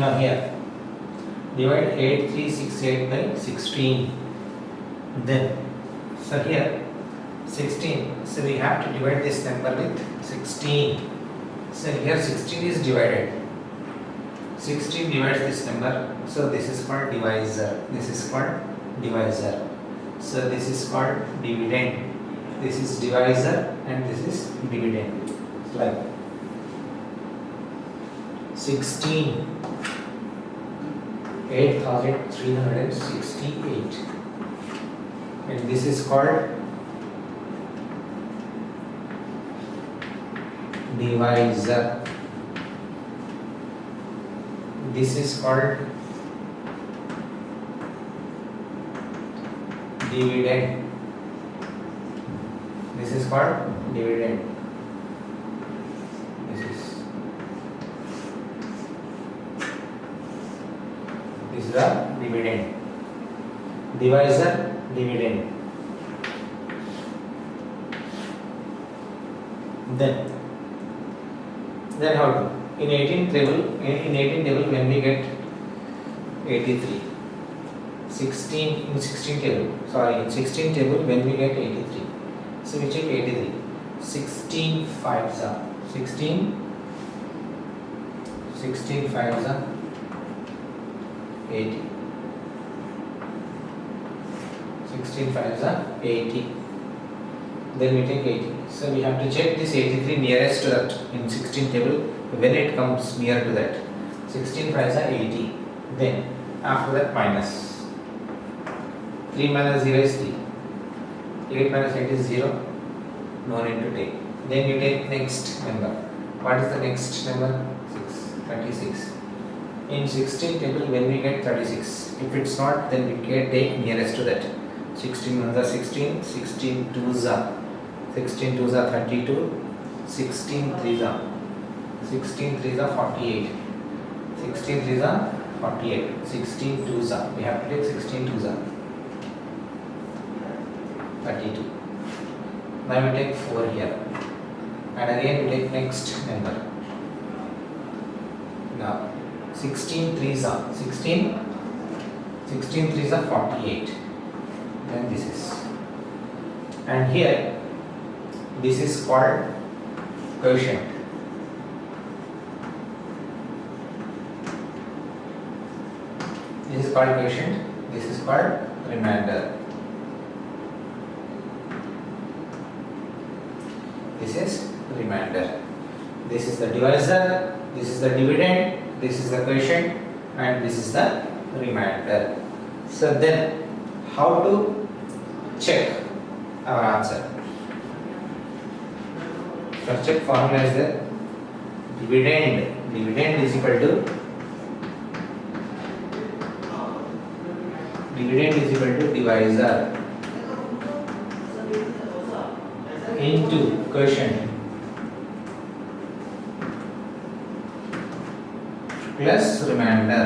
Now here, divide 8368 by 16. Then, so here 16. So we have to divide this number with 16. So here 16 is divided. 16 divides this number. So this is called divisor. This is called divisor. So this is called dividend. This is divisor and this is dividend. Like 16, 8368, and this is called divisor. This is called dividend. This is called dividend. This is the dividend. Divisor, dividend. Then how to? In 18 table when we get 83. 16 in 16 table. Sorry, in 16 table when we get 83. So we check 83. 16 5s are 16 5s are 80. 16 5s are 80. Then we take 80. So we have to check this 83 nearest to that in 16 table when it comes near to that. 16 5s are 80. Then after that minus. 3 minus 0 is 3. 8 minus 8 is 0. No need to take. Then you take next number. What is the next number? 36. In 16 table when we get 36. If it's not, then we can take nearest to that. 16 ones are 16. 16 2s are 32. 16 3s are 48. 16 3s are 48. 16 2s are. We have to take 16 2s are 32. Now we take 4 here. And again we take next number. Now 16 3s are 16 3s are 48. Then this is. And here this is called quotient. This is called quotient. This is called remainder. This is remainder. This is the divisor. This is the dividend. This is the quotient, and this is the remainder. So then, how to check our answer? First check formula is there. Dividend. Dividend is equal to divisor into quotient plus remainder.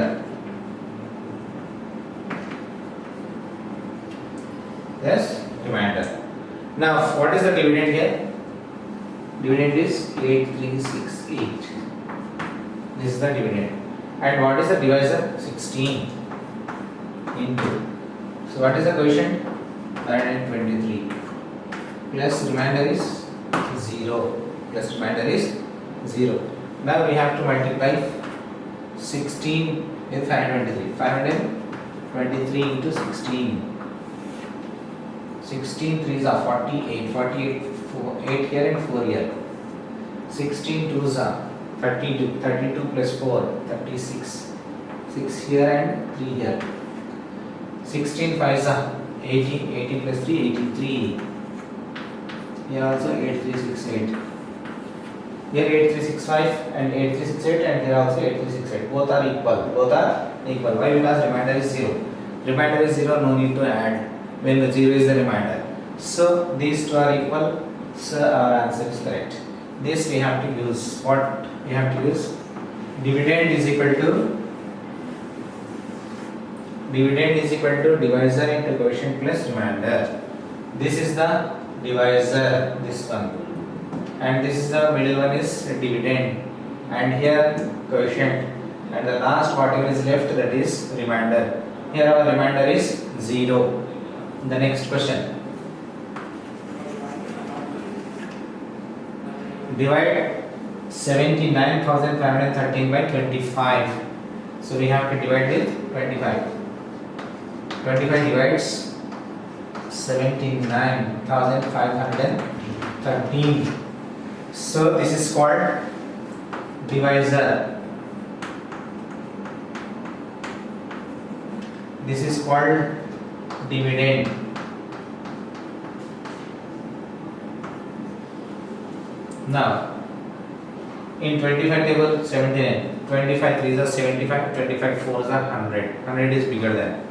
Yes, remainder. Now, what is the dividend here? Dividend is 8368. This is the dividend. And what is the divisor? 16 into. So, what is the quotient? 123. Plus remainder is 0. Plus remainder is 0. Now, we have to multiply 16 with 523. 523 into 16. 16 3s are 48. 48 8 here and 4 here. 16 2s are 32. 32 plus 4 36. 6 here and 3 here. 16 5s are 80. 80 plus 3 83. Here also 8368. Here 8365 and 8368 and here also 8368. Both are equal. Why? Because remainder is 0. Remainder is 0, no need to add when the 0 is the remainder. So these two are equal. So our answer is correct. This we have to use. What we have to use? Dividend is equal to divisor into quotient plus remainder. This is the divisor, this one, and this is the middle one is dividend, and here quotient, and the last whatever is left, that is remainder. Here our remainder is 0. The next question. Divide 79,513 by 25. So we have to divide with 25. 25 divides 79,513. So this is called divisor. This is called dividend. Now, in 25 table 79, 25 3s are 75, 25 4s are 100. 100 is bigger than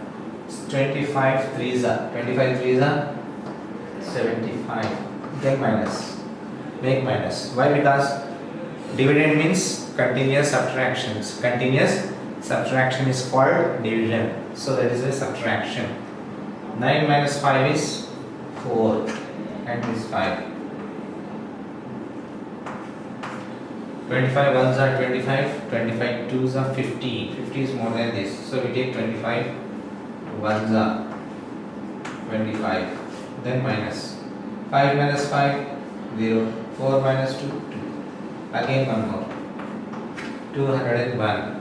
25 3s are 75. Then minus. Make minus. Why? Because dividend means continuous subtractions. Continuous subtraction is called division. So that is a subtraction. 9 minus 5 is 4 and this 5. 25 ones are 25, 25 twos are 50. 50 is more than this. So we take 25 ones are 25. Then minus. 5 minus 5, 0. 4 minus 2, 2. Again one more. 201.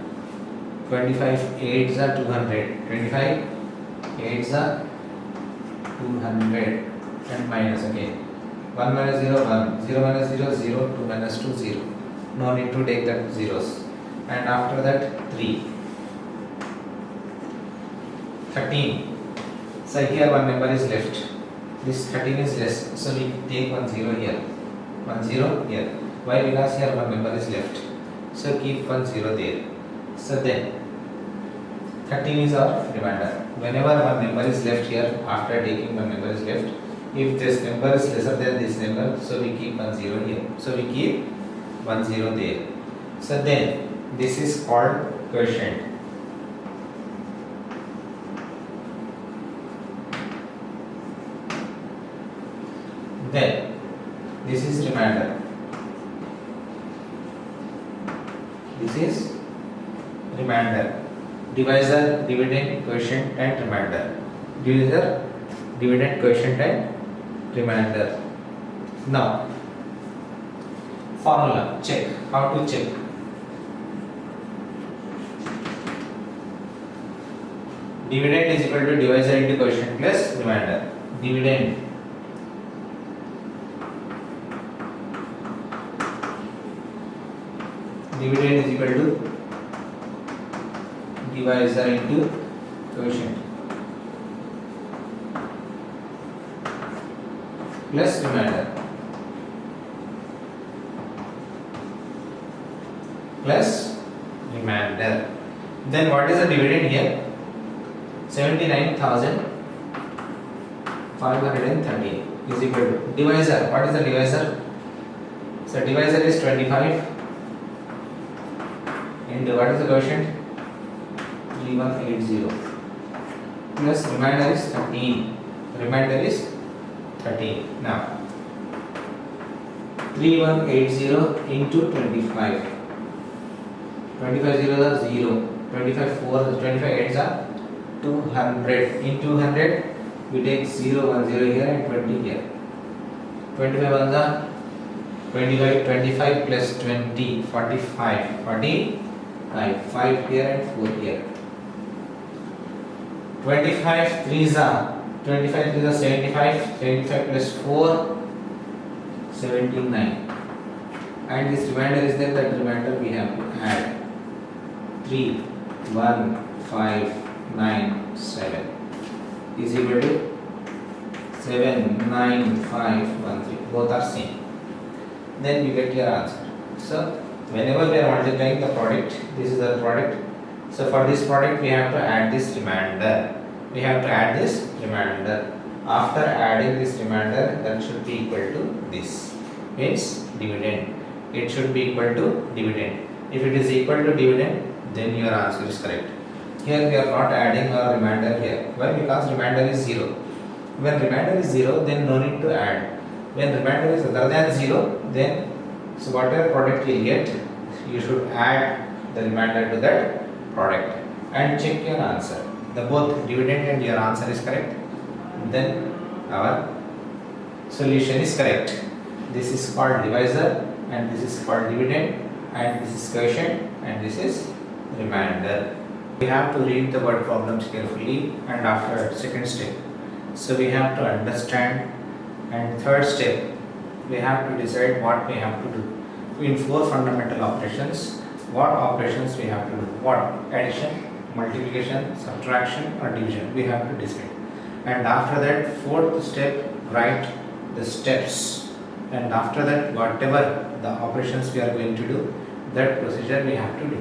25 8s are 200. 25 8s are 200. And minus again. 1 minus 0, 1. 0 minus 0, 0. 2 minus 2, 0. No need to take that zeros. And after that 3. 13. So here one number is left. This 13 is less. So we take 1 0 here. 1 0 here. Why? Because here one number is left. So keep 1 0 there. So then 13 is our remainder. Whenever one number is left here, after taking one number is left, if this number is lesser than this number, so we keep 1 0 here. So we keep 1 0 there. So then this is called quotient. Then this is remainder. This is remainder. Divisor, dividend, quotient and remainder. Divisor, dividend, quotient and remainder. Now formula, check. How to check? Dividend is equal to divisor into quotient plus remainder. Dividend is equal to divisor into quotient plus remainder. Then what is the dividend here? 79,513 is equal to divisor. What is the divisor? So divisor is 25 into what is the quotient? 3180 plus remainder is 13. Remainder is 13. Now 3180 into 25. 25 zeros are 0. 25 4, 25 8s are 200. In 200 we take 0 1 0 here and 20 here. 25 ones are 25. 25 plus 20 45. 45 5 here and 4 here. 25 3s are 25 3s are 75. 75 plus 4 79. And this remainder is there. That remainder we have to add. 3 1 5 9 7 is equal to 7 9 5 1 3. Both are same. Then you get your answer. So whenever we are multiplying the product, this is the product. So for this product we have to add this remainder. After adding this remainder, that should be equal to this. Means dividend. It should be equal to dividend. If it is equal to dividend, then your answer is correct. Here we are not adding our remainder here. Why? Because remainder is 0. When remainder is 0, then no need to add. When remainder is other than 0, then so whatever product you get, you should add the remainder to that product and check your answer. The both dividend and your answer is correct, then our solution is correct. This is called divisor and this is called dividend and this is quotient and this is remainder. We have to read the word problems carefully and after second step. So we have to understand, and third step we have to decide what we have to do. In four fundamental operations, what operations we have to do, what addition, multiplication, subtraction or division we have to decide. And after that fourth step, write the steps, and after that whatever the operations we are going to do, that procedure we have to do.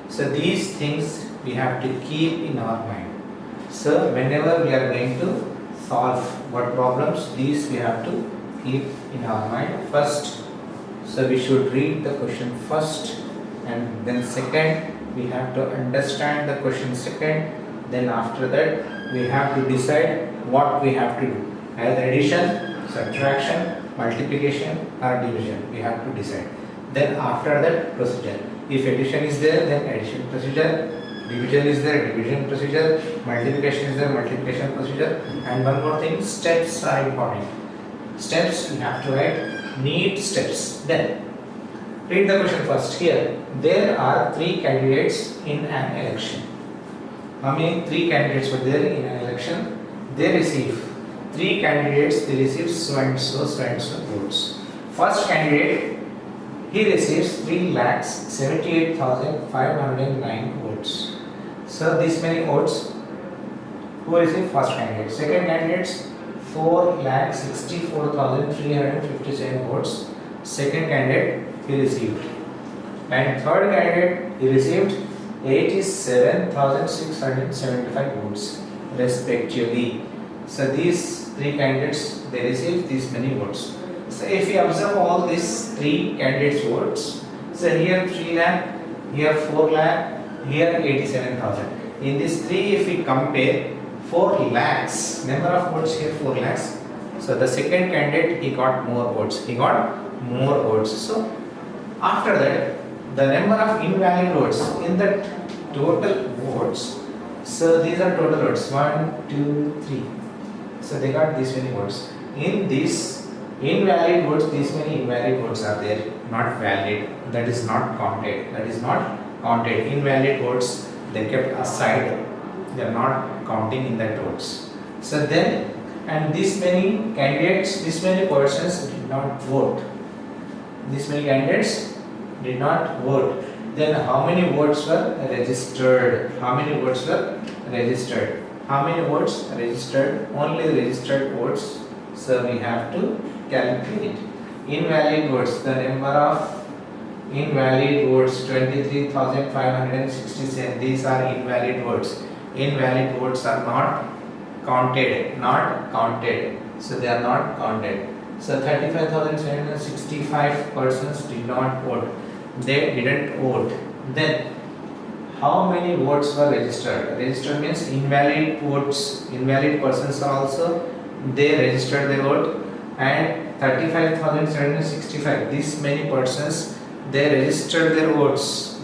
So these things we have to keep in our mind. So whenever we are going to solve what problems, these we have to keep in our mind first. So we should read the question first, and then second we have to understand the question second, then after that we have to decide what we have to do, either addition, subtraction, multiplication or division we have to decide. Then after that procedure, if addition is there then addition procedure, division is there division procedure, multiplication is there multiplication procedure, and one more thing, steps are important. Steps you have to write neat steps. Then read the question first. Here there are three candidates in an election. How many? Three candidates were there in an election. They receive three candidates, they receive so and so votes. First candidate, he receives 3,78,509 votes. So these many votes who receive first candidate. Second candidates 4,64,357 votes. Second candidate he received. And third candidate he received 87,675 votes respectively. So these three candidates they receive these many votes. So if you observe all these three candidates votes, so here 3 lakh, here 4 lakh, here 87,000. In these three if we compare 4 lakhs, number of votes here 4 lakhs. So the second candidate he got more votes. So after that the number of invalid votes in the total votes. So these are total votes 1, 2, 3. So they got these many votes. In this invalid votes, these many invalid votes are there, not valid. That is not counted. Invalid votes they kept aside. They are not counting in that votes. So then, and these many candidates, these many persons did not vote. These many candidates did not vote. Then how many votes were registered? Only registered votes. So we have to calculate. Invalid votes, the number of invalid votes 23,567. These are invalid votes. Invalid votes are not counted. So they are not counted. So 35,765 persons did not vote. They didn't vote. Then how many votes were registered? Registered means invalid votes. Invalid persons are also they registered their vote, and 35,765. These many persons they registered their votes.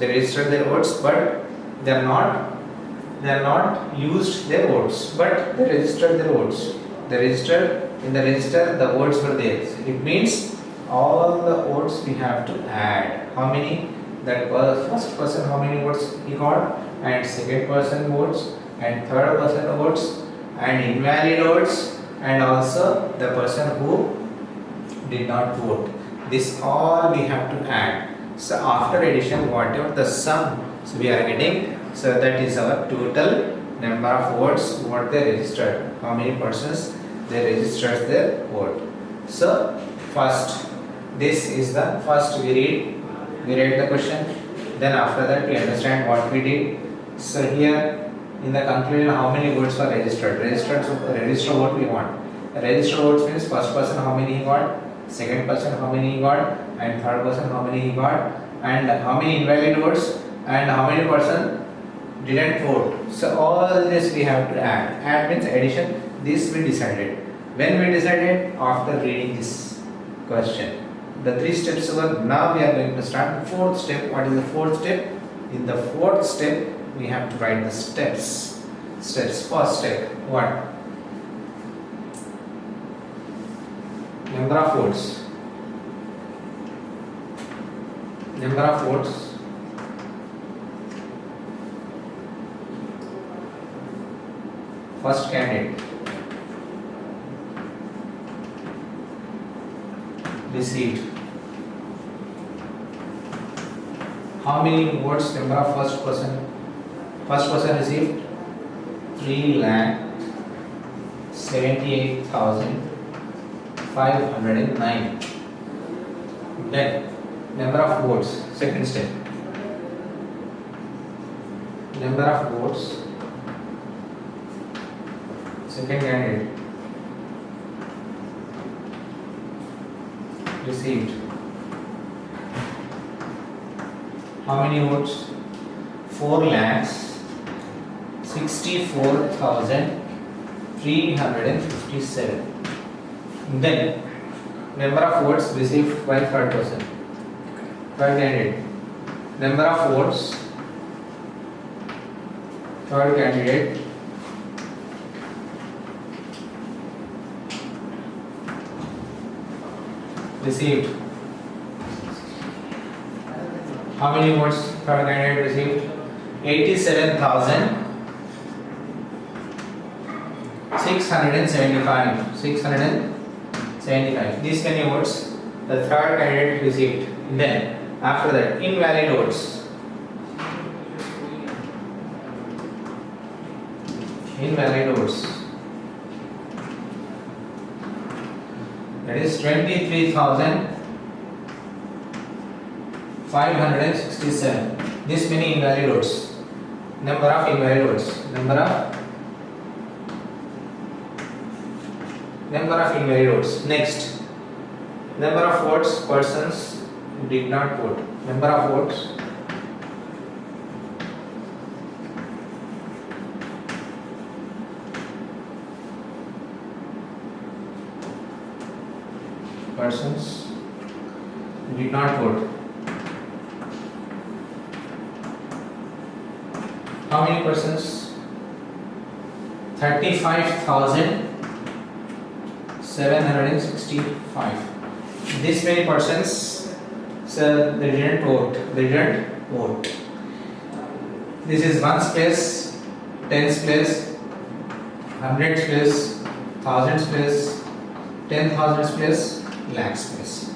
But they are not used their votes. But they registered their votes. They registered in the register. The votes were there. It means all the votes we have to add. How many? That first person how many votes he got, and second person votes, and third person votes, and invalid votes, and also the person who did not vote. This all we have to add. So after addition, whatever the sum so we are getting, so that is our total number of votes what they registered. How many persons they registered their vote. So first, this is the first we read the question, then after that we understand what we did. So here in the conclusion how many votes were registered. Register vote we want. Registered votes means first person how many he got, second person how many he got, and third person how many he got, and how many invalid votes, and how many person didn't vote. So all this we have to add. Add means addition. This we decided. When we decided? After reading this question. The three steps over. Now we are going to start the fourth step. What is the fourth step? In the fourth step, we have to write the steps. Steps. First step, what? Number of votes. Number of votes. First candidate received. How many votes? Number of first person. First person received 3,78,509. Then number of votes. Second step. Number of votes. Second candidate received. How many votes? 4,64,357. Then number of votes received by third person. Third candidate. Number of votes. Third candidate received. How many votes third candidate received? 87,675. 675. These many votes the third candidate received. Then after that, invalid votes. Invalid votes. That is 23,567. This many invalid votes. Number of invalid votes. Number of invalid votes. Next, number of votes persons who did not vote. Number of votes. Persons who did not vote. How many persons? 35,765. This many persons, so they didn't vote. They didn't vote. This is ones place, tens place, hundreds place, thousands place, 10,000s place, lakhs place.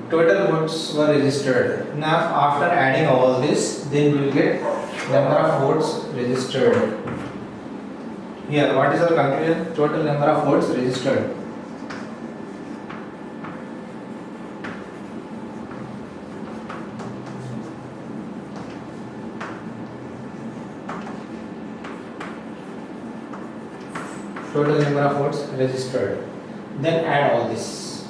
Total votes were registered. Now after adding all this, then you will get number of votes registered. Here, what is our conclusion? Total number of votes registered. Total number of votes registered. Then add all this.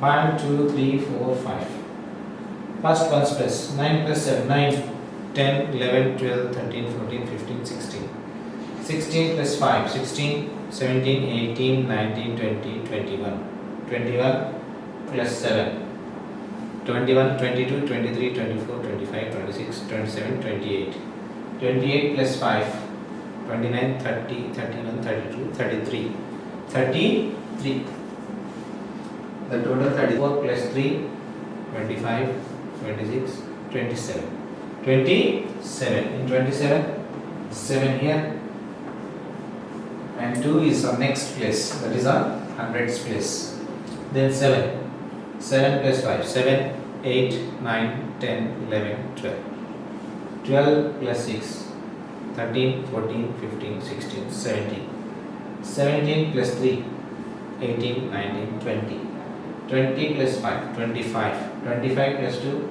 1, 2, 3, 4, 5. First ones plus 9 plus 7, 9, 10, 11, 12, 13, 14, 15, 16. 16 plus 5, 16, 17, 18, 19, 20, 21. 21 plus 7, 21, 22, 23, 24, 25, 26, 27, 28. 28 plus 5, 29, 30, 31, 32, 33. 33. The total 34 plus 3, 25, 26, 27. 27. In 27, 7 here. And 2 is our next place. That is our hundreds place. Then 7. 7 plus 5. 7, 8, 9, 10, 11, 12. 12 plus 6. 13, 14, 15, 16, 17. 17 plus 3. 18, 19, 20. 20 plus 5, 25. 25 plus 2,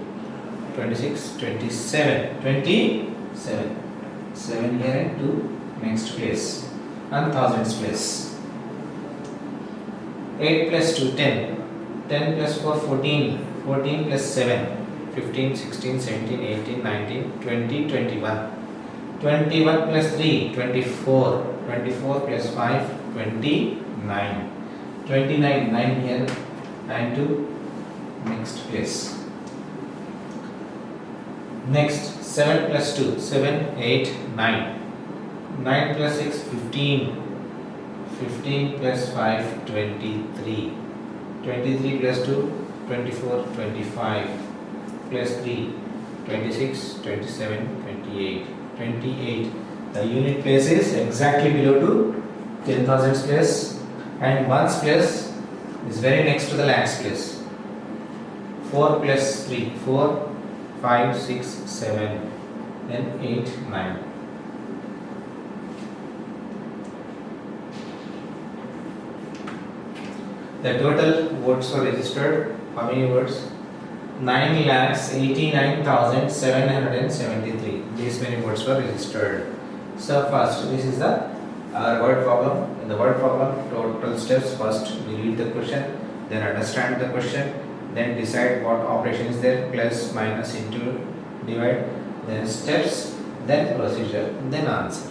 26, 27. 27. 7 here and 2 next place. And thousands place. 8 plus 2, 10. 10 plus 4, 14. 14 plus 7, 15, 16, 17, 18, 19, 20, 21. 21 plus 3, 24. 24 plus 5, 29. 29, 9 here. 9 to next place. Next, 7 plus 2, 7, 8, 9. 9 plus 6, 15. 15 plus 5, 23. 23 plus 2, 24, 25. Plus 3, 26, 27, 28. 28. The unit place is exactly below to 10,000s place, and ones place is very next to the lakhs place. 4 plus 3, 4, 5, 6, 7, then 8, 9. The total votes were registered. How many votes? 9,89,773. These many votes were registered. So first, this is the word problem. In the word problem, total steps. First, we read the question, then understand the question, then decide what operation is there, plus, minus, into, divide, then steps, then procedure, then answer.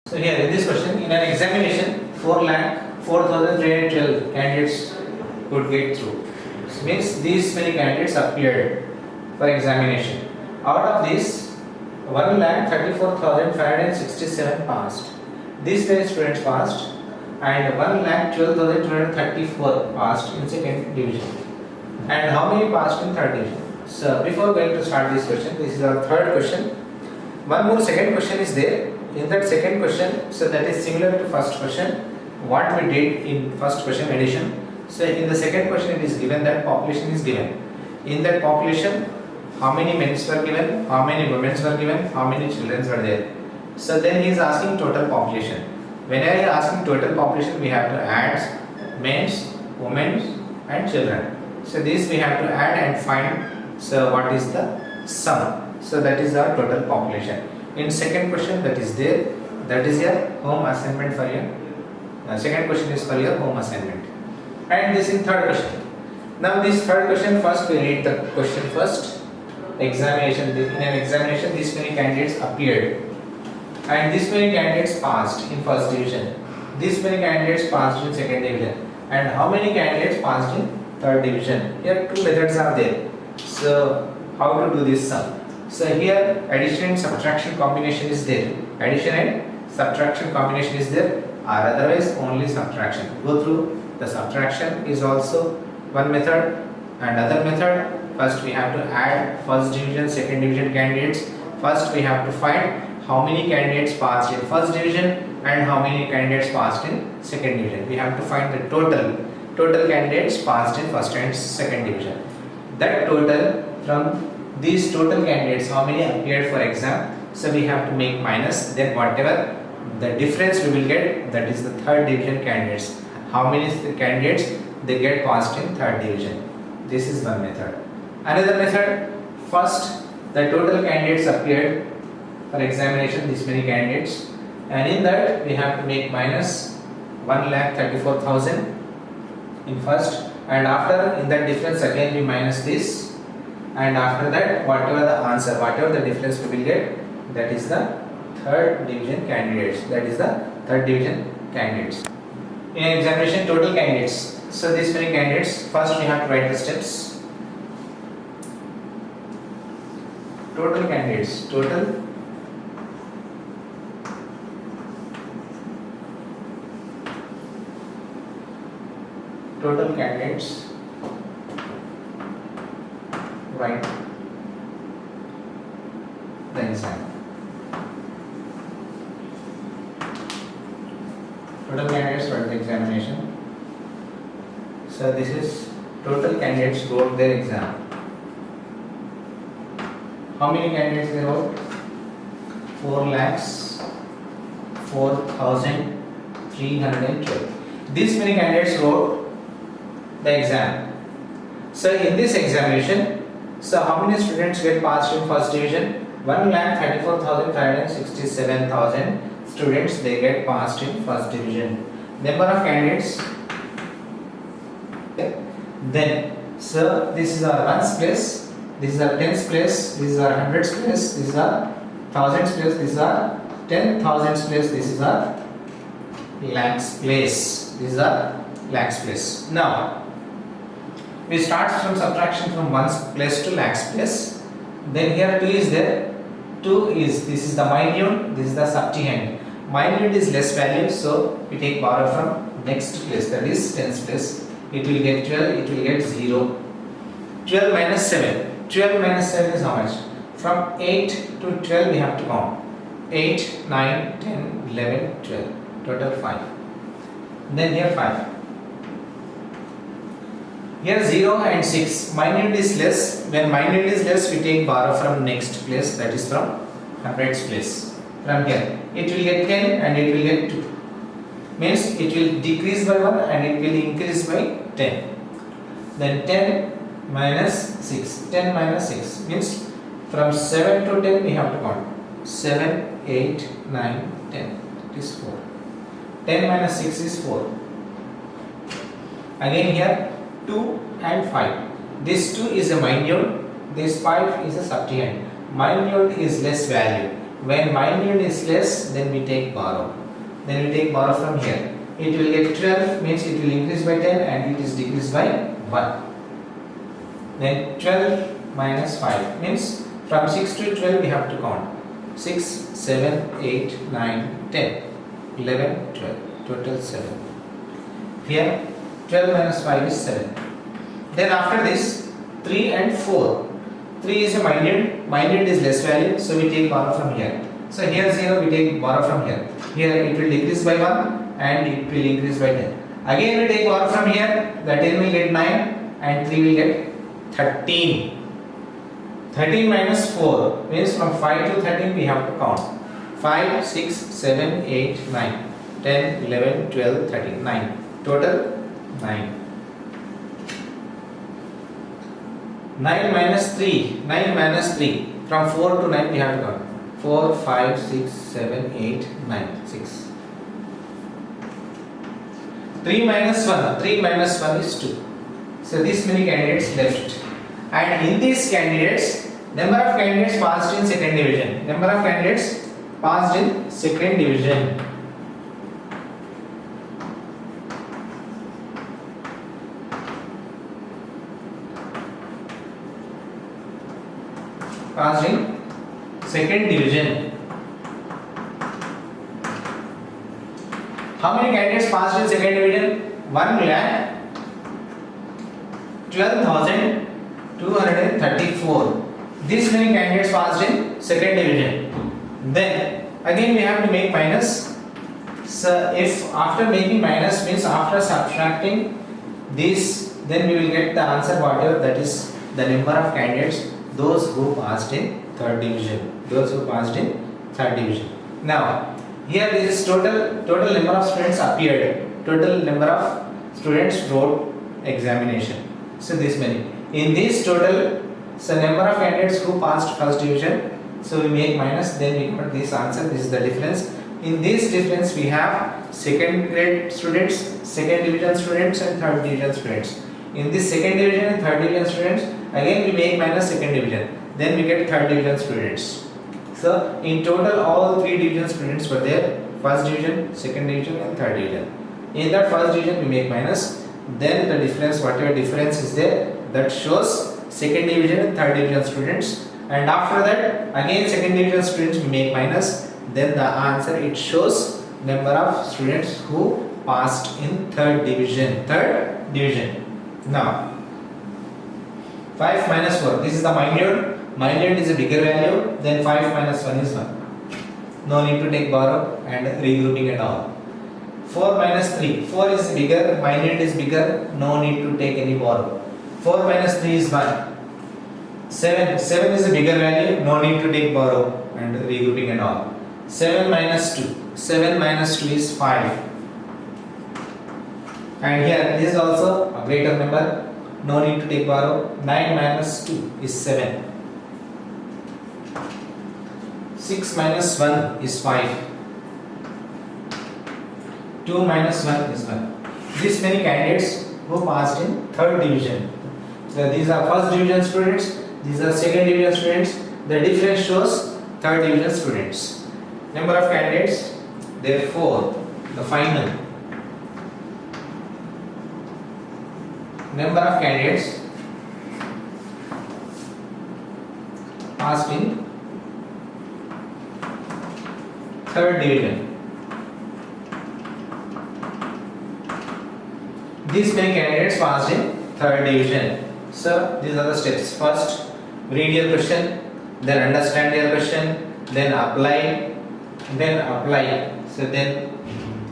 So here in this question, in an examination, 4,04,312 candidates could get through. This means these many candidates appeared for examination. Out of this, 1,34,567 passed. These many students passed, and 1,12,234 passed in second division. And how many passed in third division? So before going to start this question, this is our third question. One more second question is there. In that second question, so that is similar to first question, what we did in first question addition. So in the second question it is given that population is given. In that population, how many men were given, how many women were given, how many children were there. So then he is asking total population. When I am asking total population, we have to add men, women and children. So this we have to add and find, so what is the sum. So that is our total population. In second question that is there, that is your home assignment for you. Second question is for your home assignment. And this in third question. Now this third question, first we read the question first. Examination, in an examination this many candidates appeared, and this many candidates passed in first division. This many candidates passed in second division. And how many candidates passed in third division? Here two methods are there. So how to do this sum? So here addition and subtraction combination is there. Addition and subtraction combination is there, or otherwise only subtraction. Go through the subtraction is also one method, and other method. First we have to add first division, second division candidates. First we have to find how many candidates passed in first division and how many candidates passed in second division. We have to find the total candidates passed in first and second division. That total, from these total candidates, how many appeared for exam, so we have to make minus, then whatever the difference we will get, that is the third division candidates. How many candidates they get passed in third division. This is one method. Another method, first the total candidates appeared for examination, this many candidates, and in that we have to make minus 1,34,000 in first, and after in that difference again we minus this, and after that whatever the answer, whatever the difference we will get, that is the third division candidates. That is the third division candidates. In examination total candidates, so this many candidates, first we have to write the steps. Total candidates, total candidates, write the exam. Total candidates write the examination. So this is total candidates wrote their exam. How many candidates they wrote? 4,04,312. This many candidates wrote the exam. So in this examination, so how many students get passed in first division? 1,34,567,000 students they get passed in first division. Number of candidates. Then, so this is our ones place, These are tens place, these are hundreds place, these are thousands place, these are 10,000s place, this is a lakhs place. These are lakhs place. Now we start from subtraction from ones place to lakhs place. Then here 2 is there. 2 is, this is the minute, this is the subtrahend. Minute is less value, so we take borrow from next place, that is tens place. It will get 12, it will get 0. 12 minus 7. 12 minus 7 is how much? From 8 to 12 we have to count. 8, 9, 10, 11, 12. Total 5. Then here 5. Here 0 and 6. Minute is less. When minute is less, we take borrow from next place, that is from hundreds place. From here, it will get 10 and it will get 2. Means it will decrease by 1 and it will increase by 10. Then 10 minus 6. 10 minus 6 means from 7 to 10 we have to count. 7, 8, 9, 10. It is 4. 10 minus 6 is 4. Again here 2 and 5. This 2 is a minute. This 5 is a subtrahend. Minute is less value. When minute is less, then we take borrow. Then we take borrow from here. It will get 12 means it will increase by 10 and it is decreased by 1. Then 12 minus 5 means from 6 to 12 we have to count. 6, 7, 8, 9, 10, 11, 12, total 7. Here 12 minus 5 is 7. Then after this 3 and 4. 3 is a minute, minute is less value, so we take borrow from here. So here 0 we take borrow from here. Here it will decrease by 1 and it will increase by 10. Again we take borrow from here, the 10 will get 9 and 3 will get 13. 13 minus 4 means from 5 to 13 we have to count. 5, 6, 7, 8, 9, 10, 11, 12, 13, 9. Total 9. 9 minus 3. 9 minus 3. From 4 to 9 we have to count. 4, 5, 6, 7, 8, 9, 6. 3 minus 1. 3 minus 1 is 2. So this many candidates left. And in these candidates, number of candidates passed in second division. Number of candidates passed in second division. Passed in second division. How many candidates passed in second division? 1,12,234. This many candidates passed in second division. Then again we have to make minus. So if after making minus means after subtracting this, then we will get the answer whatever, that is the number of candidates, those who passed in third division. Those who passed in third division. Now here this is total number of students appeared. Total number of students wrote examination. So this many. In this total, so number of candidates who passed first division. So we make minus, then we got this answer. This is the difference. In this difference we have second grade students, second division students and third division students. In this second division and third division students, again we make minus second division. Then we get third division students. So in total all three division students were there. First division, second division and third division. In that first division we make minus. Then the difference, whatever difference is there, that shows second division and third division students. And after that again second division students we make minus. Then the answer, it shows number of students who passed in third division. Now 5 minus 4. This is the minute. Minute is a bigger value. Then 5 minus 1 is 1. No need to take borrow and regrouping at all. 4 minus 3. 4 is bigger. Minute is bigger. No need to take any borrow. 4 minus 3 is 1. 7 is a bigger value. No need to take borrow and regrouping at all. 7 minus 2. 7 minus 2 is 5. And here this is also a greater number. No need to take borrow. 9 minus 2 is 7. 6 minus 1 is 5. 2 minus 1 is 1. These many candidates who passed in third division. So these are first division students. These are second division students. The difference shows third division students. Number of candidates. Therefore, the final number of candidates passed in third division. These many candidates passed in third division. So these are the steps. First, read your question, then understand your question, then apply, So then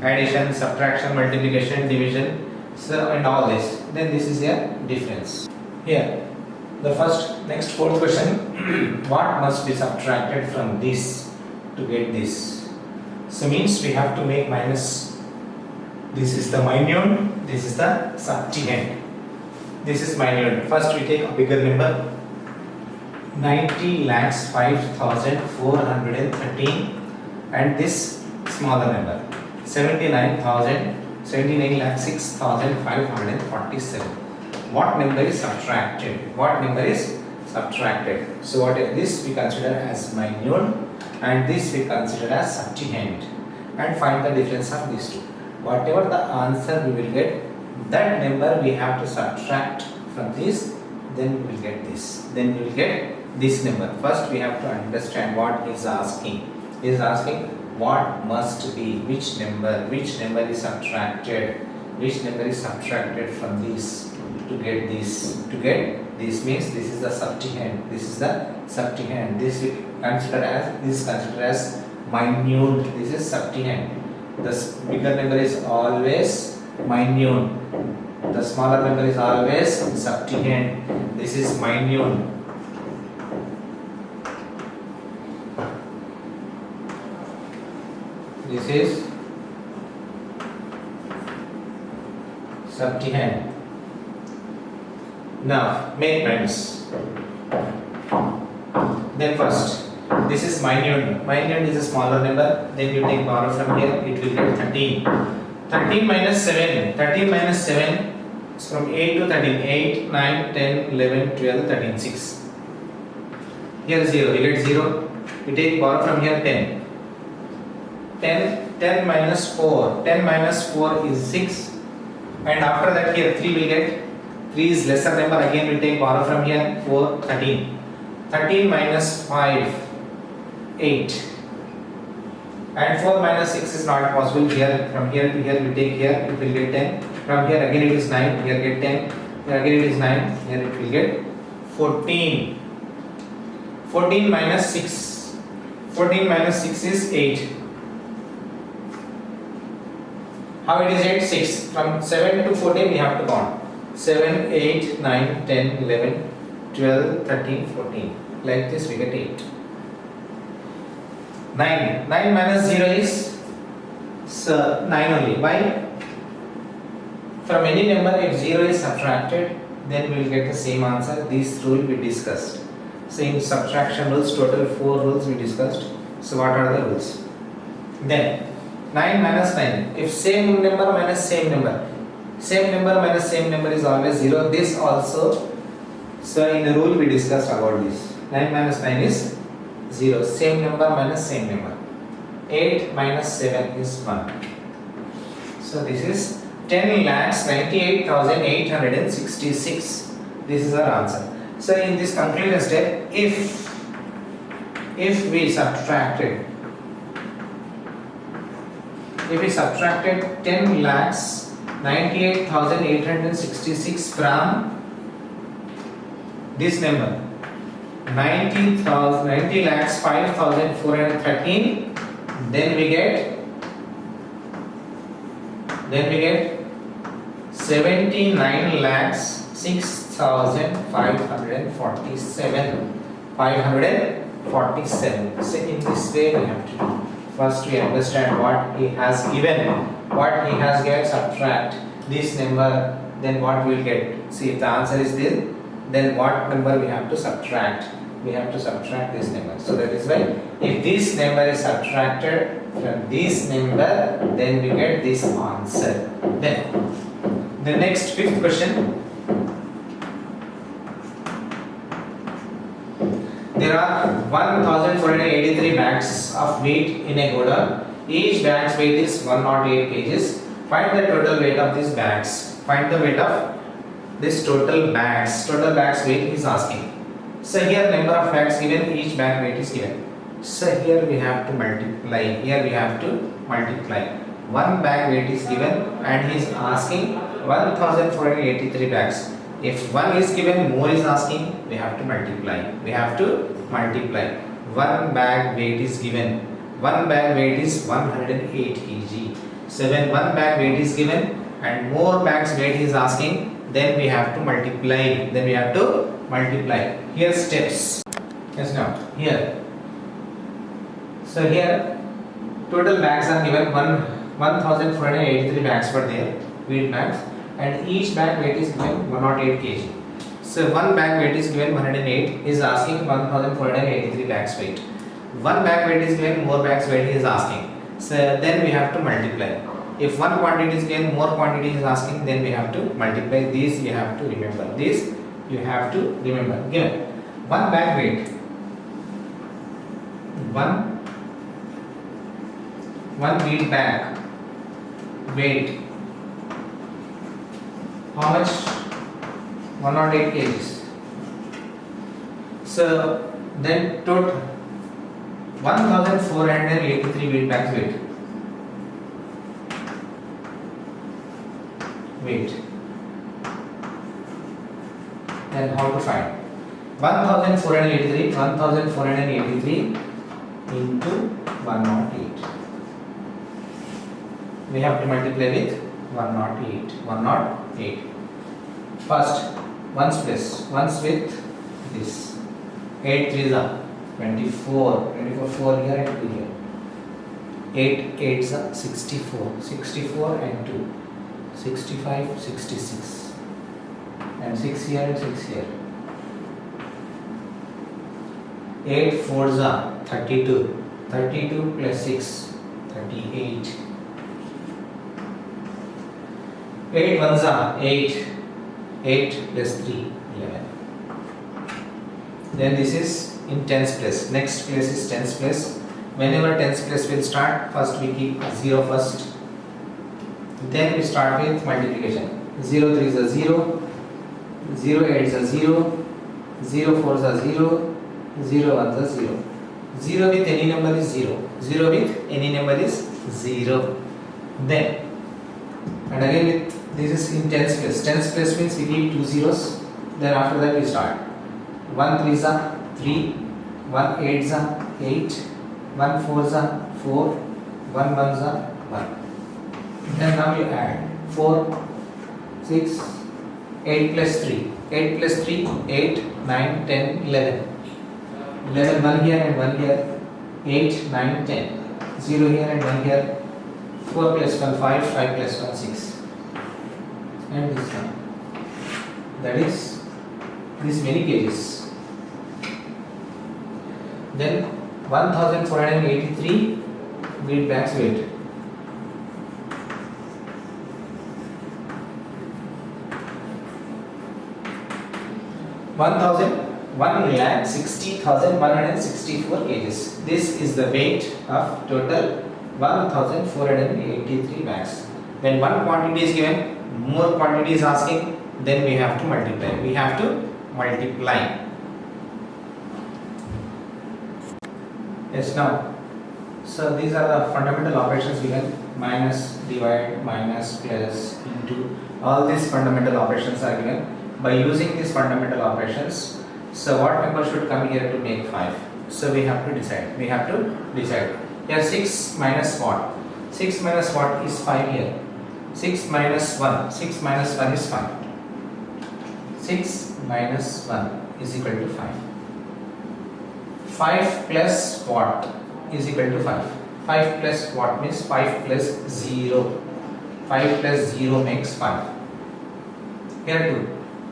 addition, subtraction, multiplication, division, so and all this. Then this is your difference. Here, the first next fourth question: what must be subtracted from this to get this? So means we have to make minus. This is the minute, this is the subtrahend. This is minute. First we take a bigger number. 90,05,413 and this smaller number 79,6,547. What number is subtracted? So what is this we consider as minute and this we consider as subtrahend, and find the difference of these two. Whatever the answer we will get, that number we have to subtract from this, then we will get this. Then we will get this number. First we have to understand what he is asking. He is asking what must be, which number is subtracted, from this to get this. To get this means this is the subtrahend. This we consider as minute. This is subtrahend. The bigger number is always minute. The smaller number is always subtrahend. This is minute. This is subtrahend. Now make minus. Then first, this is minute. Minute is a smaller number. Then you take power from here. It will get 13. 13 minus 7. 13 minus 7 is from 8 to 13. 8, 9, 10, 11, 12, 13, 6. Here 0. We get 0. We take power from here 10. 10 minus 4. 10 minus 4 is 6. And after that here 3 will get. 3 is lesser number. Again we take power from here 4, 13. 13 minus 5, 8. And 4 minus 6 is not possible. Here from here to here we take here, it will get 10. From here again it is 9. Here get 10. Here again it is 9. Here it will get 14. 14 minus 6. 14 minus 6 is 8. How it is 8? 6. From 7 to 14 we have to count. 7, 8, 9, 10, 11, 12, 13, 14. Like this we get 8. 9. 9 minus 0 is 9 only. Why? From any number if 0 is subtracted, then we will get the same answer. This rule we discussed. Same subtraction rules, total 4 rules we discussed. So what are the rules? Then 9 minus 9. If same number minus same number. Same number minus same number is always 0. This also. So in the rule we discussed about this. 9 minus 9 is 0. Same number minus same number. 8 minus 7 is 1. So this is 10,98,866. This is our answer. So in this conclusion step, if we subtracted 10,98,866 from this number 90,05,413, then we get 79,06,547. 547. So in this way we have to do. First we understand what he has given, what he has given, subtract this number, then what we will get. See if the answer is this, then what number we have to subtract. We have to subtract this number. So that is why if this number is subtracted from this number, then we get this answer. Then the next fifth question. there are 1483 bags of wheat in a godown. Each bag's weight is 108 kgs. Find the total weight of these bags. Find the weight of this total bags. Total bags weight is asking. So here number of bags given, each bag weight is given. So here we have to multiply. Here we have to multiply. One bag weight is given and he is asking 1483 bags. If one is given, more is asking, we have to multiply. We have to multiply. One bag weight is given. One bag weight is 108 kg. So when one bag weight is given and more bags weight is asking, then we have to multiply. Then we have to multiply. Here steps. Yes, now here. So here total bags are given 1483 bags per there, wheat bags, and each bag weight is given 108 kg. So one bag weight is given 108, is asking 1483 bags weight. One bag weight is given, more bags weight is asking. So then we have to multiply. If one quantity is given, more quantity is asking, then we have to multiply. These you have to remember. This you have to remember. Given one bag weight, one wheat bag weight, how much? 108 kgs. So then total 1483 wheat bags weight. Then how to find? 1483 into 108. We have to multiply with 108. First, ones place, ones with this. 8 3s are 24, 4 here and 2 here. 8 8s are 64 and 2. 65, 66, and 6 here and 6 here. 8 4s are 32, 32 plus 6, 38. 8 1s are 8, 8 plus 3, 11. Then this is in tens place. Next place is tens place. Whenever tens place will start, first we keep 0 first. Then we start with multiplication. 0 3 is a 0, 0 8 is a 0, 0 4 is a 0, 0 1 is a 0. 0 with any number is 0. 0 with any number is 0. Then, and again with this is in tens place. Tens place means we keep 2 zeros. Then after that we start. 1 3 is a 3, 1 8 is a 8, 1 4 is a 4, 1 1 is a 1. Then now you add 4, 6, 8 plus 3. 8 plus 3, 8, 9, 10, 11. 11, 1 here and 1 here. 8, 9, 10. 0 here and 1 here. 4 plus 1, 5, 5 plus 1, 6. And this one. That is this many kgs. Then 1483 wheat bags weight. 1,60,164 kgs. This is the weight of total 1,483 bags. When one quantity is given, more quantity is asking, then we have to multiply. We have to multiply. Yes, now. So these are the fundamental operations given: minus, divide, minus, plus, into. All these fundamental operations are given. By using these fundamental operations, so what number should come here to make 5? So we have to decide. Here 6 minus what? 6 minus what is 5 here? 6 minus 1. 6 minus 1 is 5. 6 minus 1 is equal to 5. 5 plus what is equal to 5? 5 plus what means 5 plus 0. 5 plus 0 makes 5. Here 2.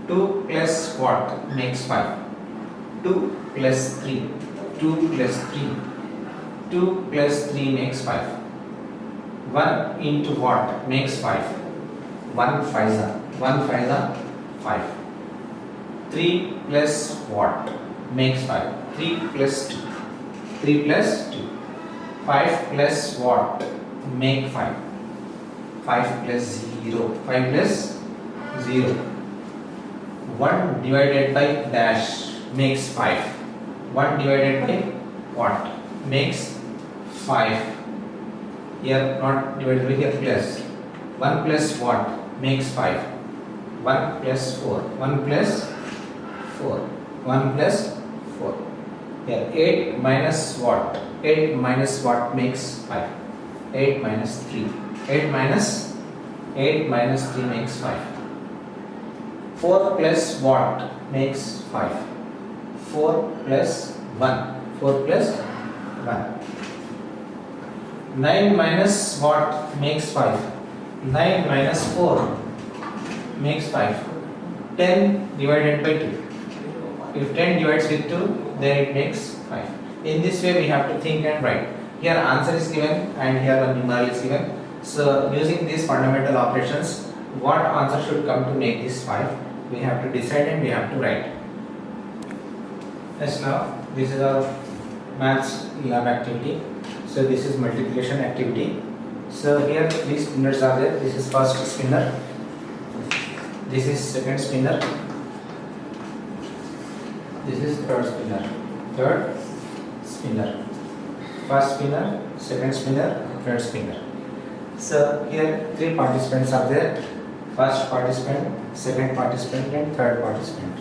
2 plus what makes 5? 2 plus 3. 2 plus 3. 2 plus 3 makes 5. 1 into what makes 5? 1 5 5. 3 plus what makes 5? 3 plus 2. 3 plus 2. 5 plus what? Make 5. 5 plus 0. 5 plus 0. 1 divided by dash makes 5. 1 divided by what? Makes 5. Here not divided by here plus. 1 plus what? Makes 5. 1 plus 4. 1 plus 4. 1 plus 4. Here 8 minus what? 8 minus what makes 5? 8 minus 3. 8 minus 3 makes 5. 4 plus what makes 5? 4 plus 1. 4 plus 1. 9 minus what makes 5? 9 minus 4 makes 5. 10 divided by 2. If 10 divides with 2, then it makes 5. In this way, we have to think and write. Here answer is given and here a numeral is given. So using these fundamental operations, what answer should come to make this 5? We have to decide and we have to write. Yes, now this is our maths lab activity. So this is multiplication activity. So here these spinners are there. This is first spinner. This is second spinner. This is third spinner. Third spinner. First spinner, second spinner, third spinner. So here 3 participants are there. First participant, second participant and third participant.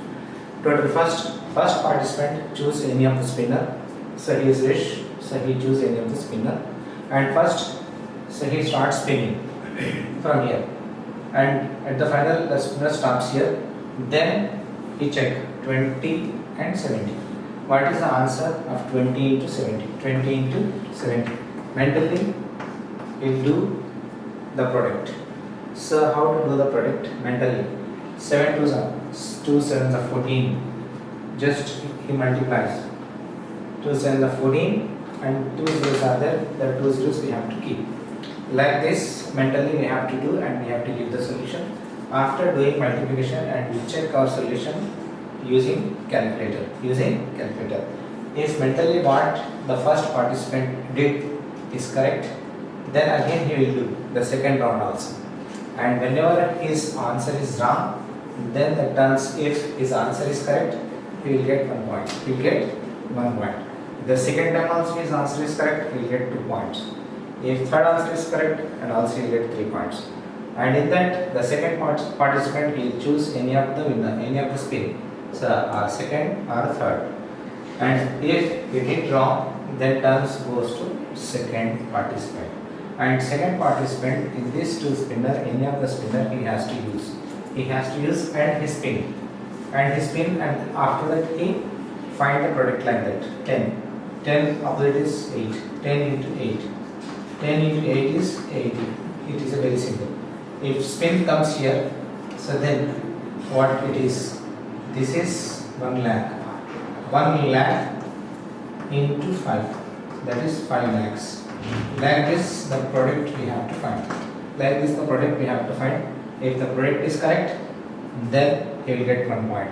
Total first participant choose any of the spinner. So he is rich. So he choose any of the spinner. And first, so he starts spinning from here. And at the final, the spinner stops here. Then he check 20 and 70. What is the answer of 20 into 70? 20 into 70. Mentally, we'll do the product. So how to do the product mentally? 7 2s are 2 7s are 14. Just he multiplies. 2 7s are 14 and 2 zeros are there. The 2 zeros we have to keep. Like this, mentally we have to do and we have to give the solution. After doing multiplication and we check our solution using calculator. If mentally what the first participant did is correct, then again he will do the second round also. And whenever his answer is wrong, then the turns, if his answer is correct, he will get 1 point. He will get 1 point. The second time also his answer is correct, he will get 2 points. If third answer is correct, and also he will get 3 points. And in that, the second participant will choose any of the winner, any of the spin. So second or third. And if he did wrong, then turns goes to second participant. And second participant in these 2 spinner, any of the spinner he has to use. He has to use and his spin. And after that he find the product like that. 10. 10 of that is 8. 10 into 8. 10 into 8 is 80. It is a very simple. If spin comes here, so then what it is? This is 1 lakh. 1 lakh into 5. That is 5 lakhs. Like this, the product we have to find. Like this, the product we have to find. If the product is correct, then he will get 1 point.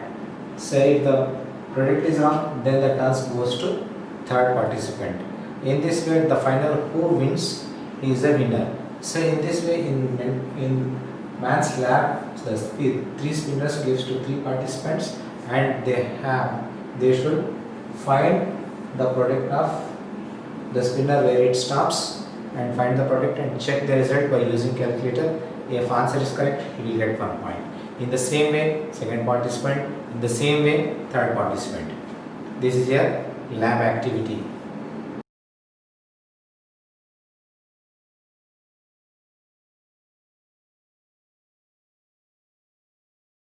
Say if the product is wrong, then the task goes to third participant. In this way, the final who wins is the winner. So in this way, in maths lab, the 3 spinners gives to 3 participants, and they should find the product of the spinner where it stops and find the product and check the result by using calculator. If answer is correct, he will get 1 point. In the same way, second participant. In the same way, third participant. This is your lab activity.